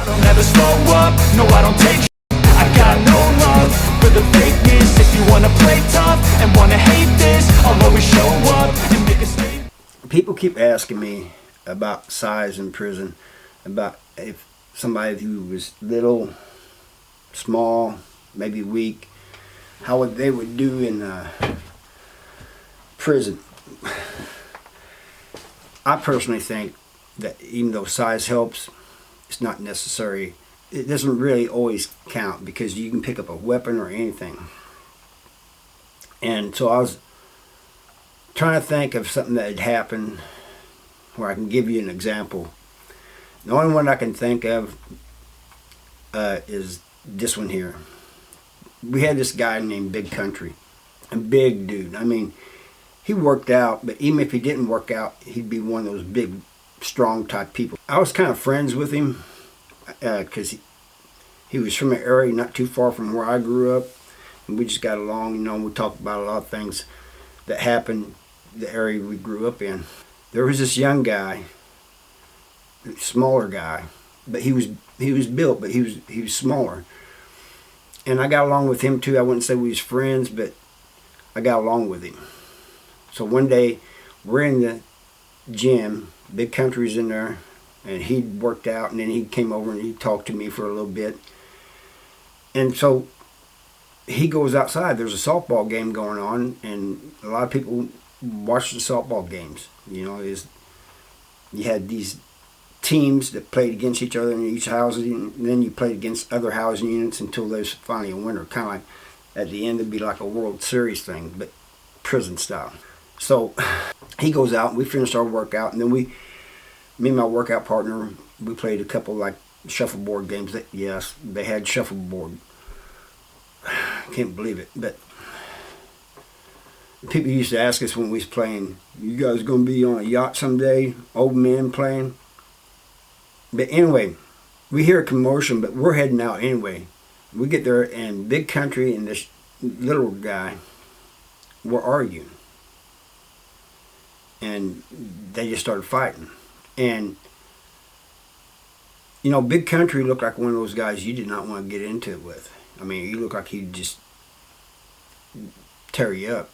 I don't ever slow up, no I don't take I got no love for the fakeness. If you wanna play tough and wanna hate this, I'll always show up and make a statement. People keep asking me about size in prison, about if somebody who was little, small, maybe weak, how they would do in prison. I personally think that even though size helps, it's not necessary. It doesn't really always count because you can pick up a weapon or anything. And so I was trying to think of something that had happened where I can give you an example. The only one I can think of is this one here. We had this guy named Big Country, a big dude. I mean, he worked out, but even if he didn't work out, he'd be one of those big, strong type people. I was kind of friends with him because he was from an area not too far from where I grew up, and we just got along. You know, we talked about a lot of things that happened in the area we grew up in. There was this young guy, smaller guy, but he was built, but he was smaller, and I got along with him too. I wouldn't say we was friends, but I got along with him. So one day we're in the gym, Big Country's in there, and he'd worked out, and then he came over and he talked to me for a little bit. And so he goes outside. There's a softball game going on, and a lot of people watch the softball games. You know, you had these teams that played against each other in each housing, and then you played against other housing units until there's finally a winner. Kind of like at the end it'd be like a World Series thing, but prison style. So he goes out, and we finished our workout, and then me and my workout partner, we played a couple like shuffleboard games. Yes, they had shuffleboard. Can't believe it, but people used to ask us when we was playing, you guys gonna be on a yacht someday? Old men playing? But anyway, we hear a commotion, but we're heading out anyway. We get there, and Big Country and this little guy were arguing. And they just started fighting. And, you know, Big Country looked like one of those guys you did not want to get into it with. I mean, he looked like he'd just tear you up.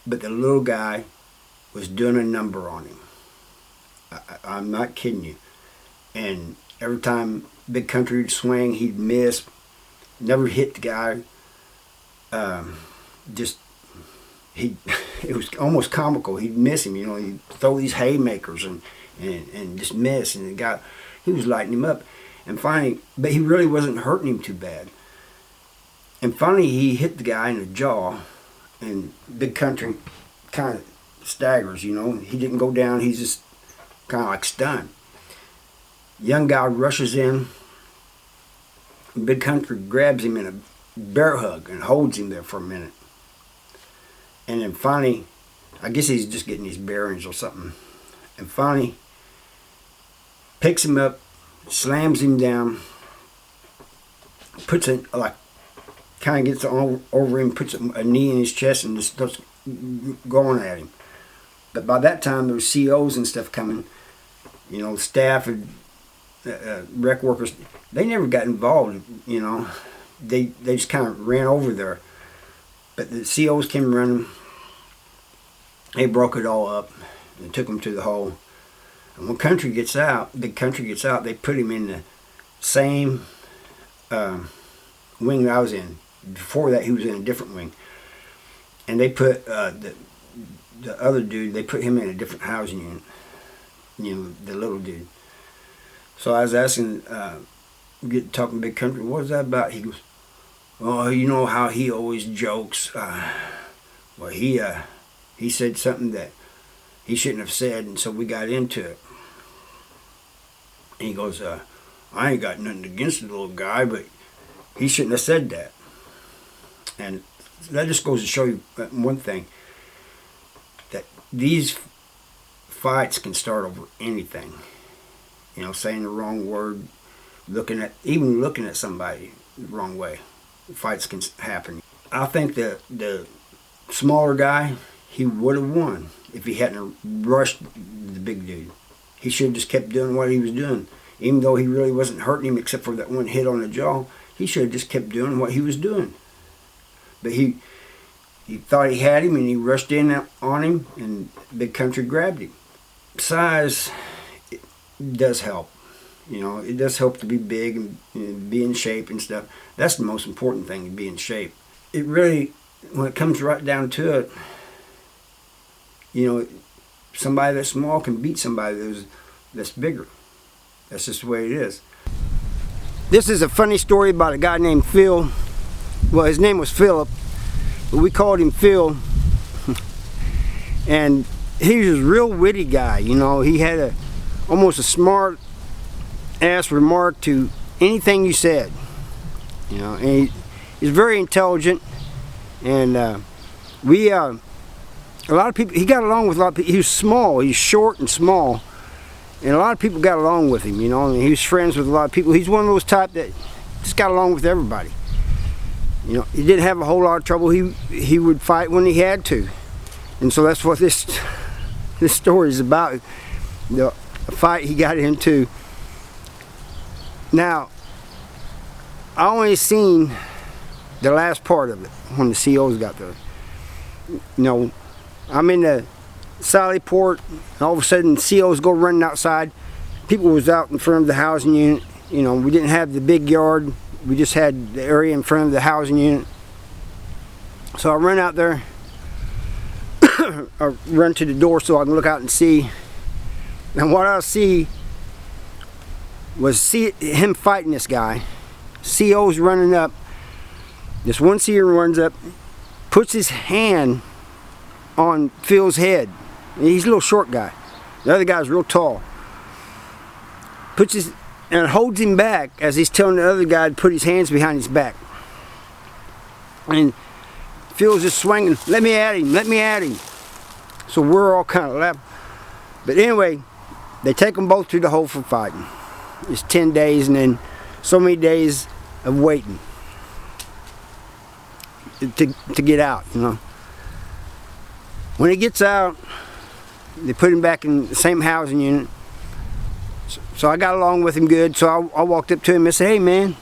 But the little guy was doing a number on him. I'm not kidding you. And every time Big Country would swing, he'd miss. Never hit the guy. It was almost comical. He'd miss him, you know. He'd throw these haymakers and just miss. And he was lighting him up. And finally, but he really wasn't hurting him too bad. And finally, he hit the guy in the jaw. And Big Country kind of staggers, you know. He didn't go down. He's just kind of like stunned. Young guy rushes in. Big Country grabs him in a bear hug and holds him there for a minute. And then finally, I guess he's just getting his bearings or something. And finally, picks him up, slams him down, puts it like, kind of gets over him, puts a knee in his chest, and just starts going at him. But by that time, there was COs and stuff coming. You know, staff and rec workers. They never got involved. You know, they just kind of ran over there. But the COs came running. They broke it all up and took him to the hole. And when Country gets out, Big Country gets out, they put him in the same wing that I was in. Before that, he was in a different wing. And they put the other dude, they put him in a different housing unit. You know, the little dude. So I was asking, talking to Big Country, what was that about? He goes, oh, you know how he always jokes. Well, he said something that he shouldn't have said, and so we got into it. And he goes, I ain't got nothing against the little guy, but he shouldn't have said that. And that just goes to show you one thing, that these fights can start over anything. You know, saying the wrong word, even looking at somebody the wrong way. Fights can happen. I think the smaller guy, he would have won if he hadn't rushed the big dude. He should have just kept doing what he was doing. even though he really wasn't hurting him except for that one hit on the jaw. He should have just kept doing what he was doing. But he thought he had him, and he rushed in on him, and Big Country grabbed him. Size does help. You know, it does help to be big and be in shape and stuff. That's the most important thing, to be in shape. It really, when it comes right down to it, you know, somebody that's small can beat somebody that's bigger. That's just the way it is. This is a funny story about a guy named Phil. Well, his name was Philip, but we called him Phil. And he was a real witty guy, you know. He had almost a smart ass remark to anything you said, you know. And he's very intelligent, and a lot of people, he got along with a lot of people. He was small, he's short and small, and a lot of people got along with him, you know. And he was friends with a lot of people. He's one of those type that just got along with everybody. You know, he didn't have a whole lot of trouble. He would fight when he had to, and so that's what this story is about. The fight he got into. Now, I only seen the last part of it when the COs got there. You know, I'm in the Sally Port, and all of a sudden COs go running outside. People was out in front of the housing unit. You know, we didn't have the big yard. We just had the area in front of the housing unit. So I run out there. I run to the door so I can look out and see. And what I see was him fighting this guy. CO's running up. This one CO runs up, puts his hand on Phil's head. He's a little short guy. The other guy's real tall. And holds him back as he's telling the other guy to put his hands behind his back. And Phil's just swinging, let me at him, let me at him. So we're all kind of laughing. But anyway, they take them both to the hole for fighting. It's 10 days and then so many days of waiting to get out, you know. When he gets out, they put him back in the same housing unit. So I got along with him good, so I walked up to him and said, hey man,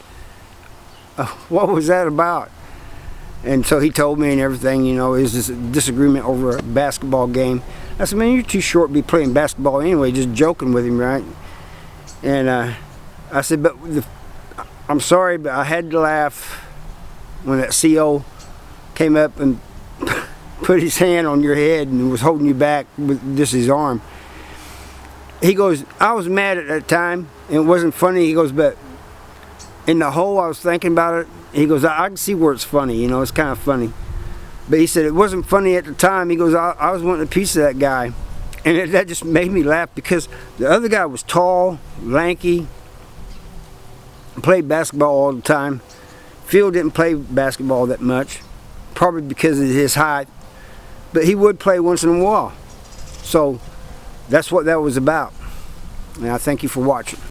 what was that about? And so he told me and everything, you know, it was this disagreement over a basketball game. I said, man, you're too short to be playing basketball anyway, just joking with him, right? And I said, but I'm sorry, but I had to laugh when that CO came up and put his hand on your head and was holding you back with just his arm. He goes, I was mad at that time, and it wasn't funny. He goes, but in the hole I was thinking about it. He goes, I can see where it's funny, you know, it's kind of funny. But he said, it wasn't funny at the time. He goes, I was wanting a piece of that guy. And that just made me laugh because the other guy was tall, lanky, played basketball all the time. Phil didn't play basketball that much, probably because of his height, but he would play once in a while. So that's what that was about. And I thank you for watching.